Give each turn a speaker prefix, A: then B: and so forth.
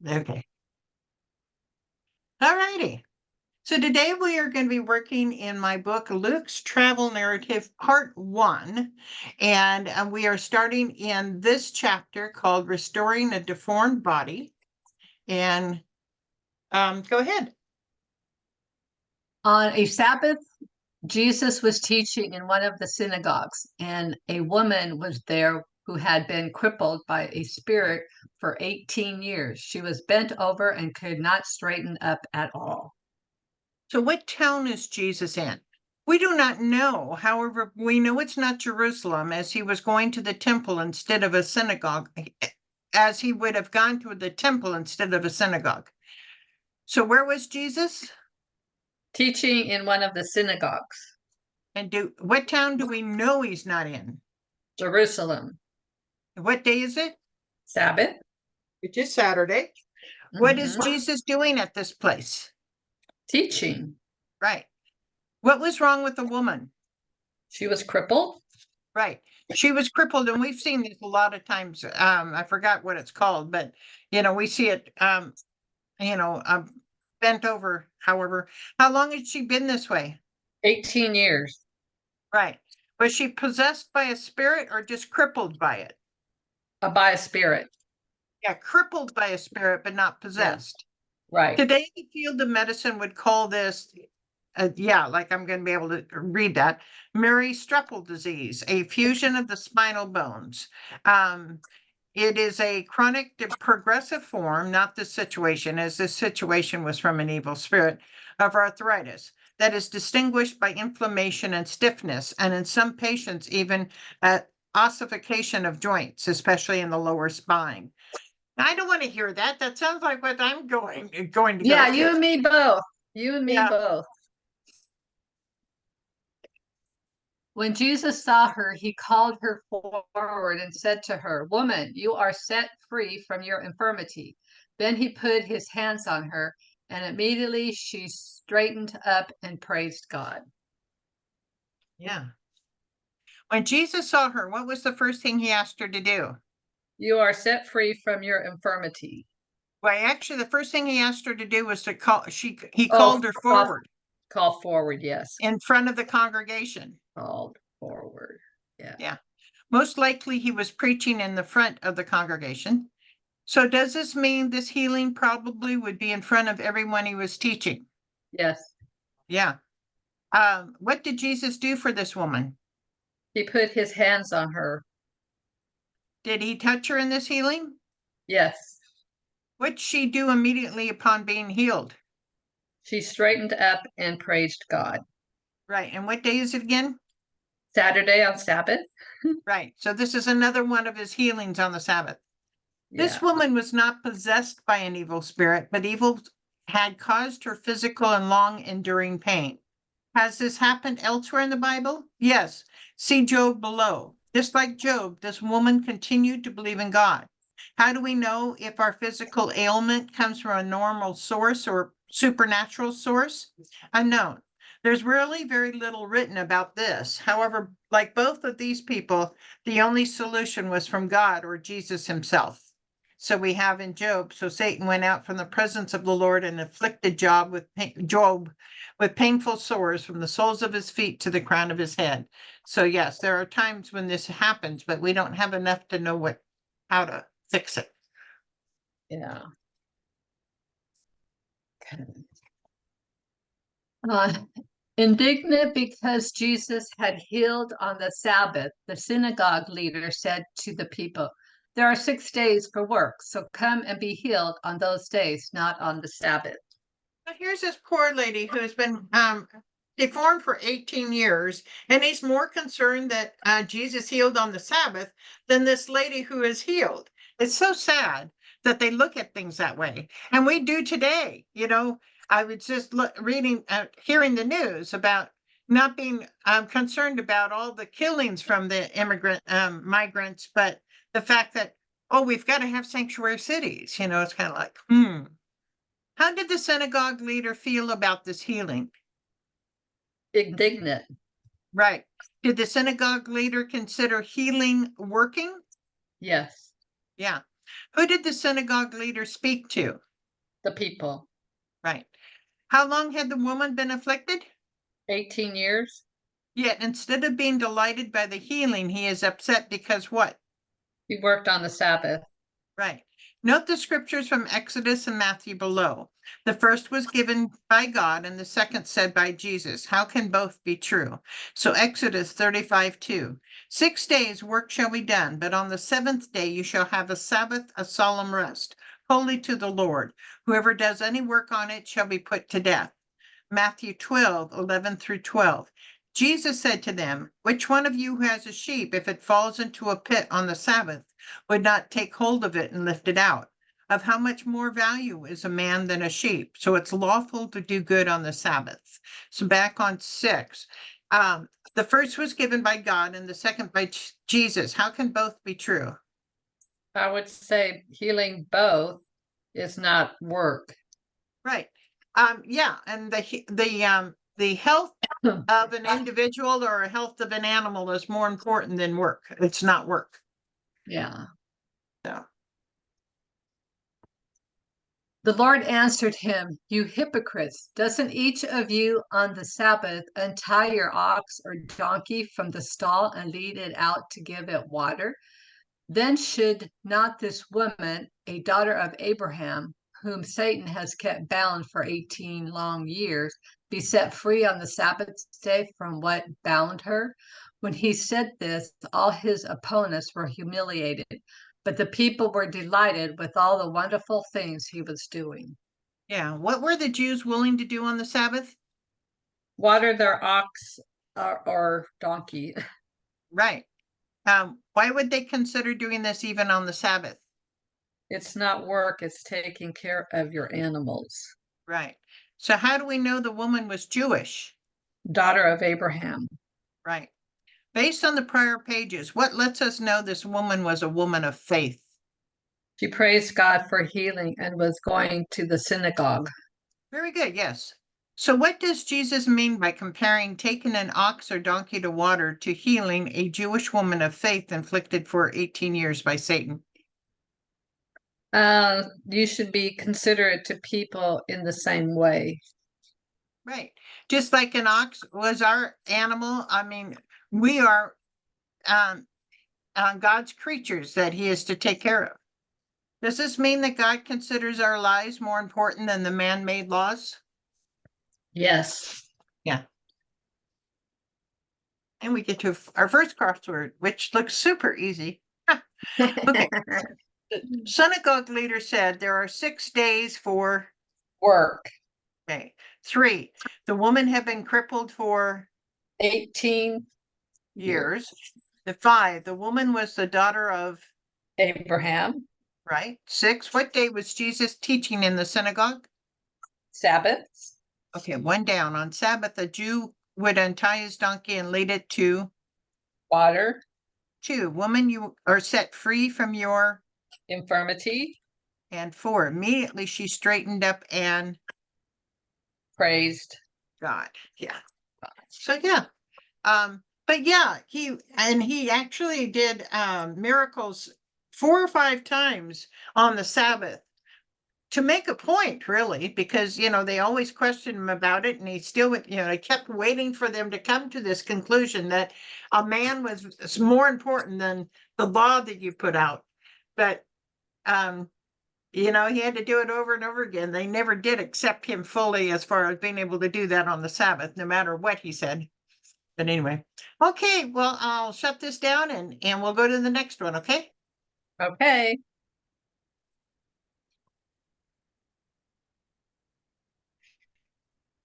A: Okay. All righty. So today we are going to be working in my book, Luke's Travel Narrative, Part 1. And we are starting in this chapter called Restoring a Deformed Body. And go ahead.
B: On a Sabbath, Jesus was teaching in one of the synagogues, and a woman was there who had been crippled by a spirit for 18 years. She was bent over and could not straighten up at all.
A: So what town is Jesus in? We do not know. However, we know it's not Jerusalem, as he was going to the temple instead of a synagogue, as he would have gone to the temple instead of a synagogue. So where was Jesus?
B: Teaching in one of the synagogues,
A: And what town do we know he's not in?
B: Jerusalem.
A: What day is it?
B: Sabbath.
A: Which is Saturday. What is
B: Mhm.
A: Jesus doing at this place?
B: Teaching.
A: Right. What was wrong with the woman?
B: She was crippled.
A: Right. She was crippled, and we've seen this a lot of times. I forgot what it's called, but we see it you know, bent over, however. How long had she been this way?
B: 18 years.
A: Right. Was she possessed by a spirit or just crippled by it?
B: By a spirit.
A: Yeah, crippled by a spirit, but not
B: Yeah.
A: possessed.
B: Right.
A: Today, the field of medicine would call this, like I'm going to be able to read that, Mary Streppel disease, a fusion of the spinal bones. It is a chronic progressive form, not the situation, as this situation was from an evil spirit, of arthritis that is distinguished by inflammation and stiffness, and in some patients, even ossification of joints, especially in the lower spine. I don't want to hear that. That sounds like what I'm going to go
B: Yeah, you
A: through.
B: and me both. You and me
A: Yeah.
B: both. When Jesus saw her, he called her forward and said to her, "Woman, you are set free from your infirmity." Then he put his hands on her, and immediately she straightened up and praised God.
A: Yeah. When Jesus saw her, what was the first thing he asked her to do?
B: You are set free from your infirmity.
A: Well, actually, the first thing he asked her to do was to call. He
B: Oh,
A: called her forward
B: call forward. Yes.
A: in front of the congregation.
B: Called forward. Yeah.
A: Yeah. Most likely, he was preaching in the front of the congregation. So, does this mean this healing probably would be in front of everyone he was teaching?
B: Yes.
A: Yeah. What did Jesus do for this woman?
B: He put his hands on her.
A: Did he touch her in this healing?
B: Yes.
A: What did she do immediately upon being healed?
B: She straightened up and praised God.
A: Right. And what day is it again?
B: Saturday on Sabbath.
A: Right. So this is another one of his healings on the Sabbath. This
B: Yeah.
A: woman was not possessed by an evil spirit, but evil had caused her physical and long enduring pain. Has this happened elsewhere in the Bible? Yes. See Job below. Just like Job, this woman continued to believe in God. How do we know if our physical ailment comes from a normal source or supernatural source? Unknown. There's really very little written about this. However, like both of these people, the only solution was from God or Jesus himself. So we have in Job, so Satan went out from the presence of the Lord and afflicted Job with painful sores from the soles of his feet to the crown of his head. So yes, there are times when this happens, but we don't have enough to know how to fix it.
B: Yeah. Uh, Indignant because Jesus had healed on the Sabbath, the synagogue leader said to the people, "There are 6 days for work, so come and be healed on those days, not on the Sabbath."
A: But here's this poor lady who's been deformed for 18 years, and he's more concerned that Jesus healed on the Sabbath than this lady who is healed. It's so sad that they look at things that way. And we do today. I was just reading, hearing the news about not being concerned about all the killings from the migrants, but the fact that, oh, we've got to have sanctuary cities. It's kind of like, How did the synagogue leader feel about this healing?
B: Indignant.
A: Right. Did the synagogue leader consider healing working?
B: Yes.
A: Yeah. Who did the synagogue leader speak to?
B: The people.
A: Right. How long had the woman been afflicted?
B: 18 years.
A: Yet instead of being delighted by the healing, he is upset because what?
B: He worked on the Sabbath.
A: Right. Note the scriptures from Exodus and Matthew below. The first was given by God and the second said by Jesus. How can both be true? So Exodus 35:2. 6 days work shall be done, but on the seventh day you shall have a Sabbath, a solemn rest, holy to the Lord. Whoever does any work on it shall be put to death. Matthew 12:11-12. Jesus said to them, which one of you who has a sheep, if it falls into a pit on the Sabbath, would not take hold of it and lift it out? Of how much more value is a man than a sheep? So it's lawful to do good on the Sabbath. So back on 6. The first was given by God and the second by Jesus. How can both be true?
B: I would say healing both is not work.
A: Right. Yeah, and the health of an individual or a health of an animal is more important than work. It's not work.
B: Yeah.
A: So
B: The Lord answered him, "You hypocrites, doesn't each of you on the Sabbath untie your ox or donkey from the stall and lead it out to give it water? Then should not this woman, a daughter of Abraham, whom Satan has kept bound for 18 long years, be set free on the Sabbath day from what bound her?" When he said this, all his opponents were humiliated, but the people were delighted with all the wonderful things he was doing.
A: yeah, what were the Jews willing to do on the Sabbath?
B: Water their ox or donkey.
A: Right. Why would they consider doing this even on the Sabbath?
B: It's not work, it's taking care of your animals.
A: Right. So how do we know the woman was Jewish?
B: Daughter of Abraham.
A: Right. Based on the prior pages, what lets us know this woman was a woman of faith?
B: She praised God for healing and was going to the synagogue.
A: Very good, yes. So what does Jesus mean by comparing taking an ox or donkey to water to healing a Jewish woman of faith inflicted for 18 years by Satan?
B: You should be considerate to people in the same way.
A: Right. Just like an ox was our animal. I mean, we are um, God's creatures that he is to take care of. Does this mean that God considers our lives more important than the man-made laws?
B: Yes.
A: Yeah. And we get to our first crossword, which looks super easy. Okay. The synagogue leader said there are 6 days for,
B: Work.
A: okay. 3, the woman had been crippled for
B: 18
A: years. The 5, the woman was the daughter of,
B: Abraham.
A: right? 6, what day was Jesus teaching in the synagogue?
B: Sabbaths.
A: Okay, one down. On Sabbath, a Jew would untie his donkey and lead it to
B: Water.
A: 2, woman, you are set free from your,
B: Infirmity.
A: and 4, immediately she straightened up and
B: Praised
A: God. Yeah. So yeah. But yeah, he actually did miracles 4 or 5 times on the Sabbath to make a point, really, because they always questioned him about it, and he still would, they kept waiting for them to come to this conclusion that a man was more important than the law that you put out. But he had to do it over and over again. They never did accept him fully as far as being able to do that on the Sabbath, no matter what he said. But anyway, okay, well, I'll shut this down and we'll go to the next one, okay?
B: Okay.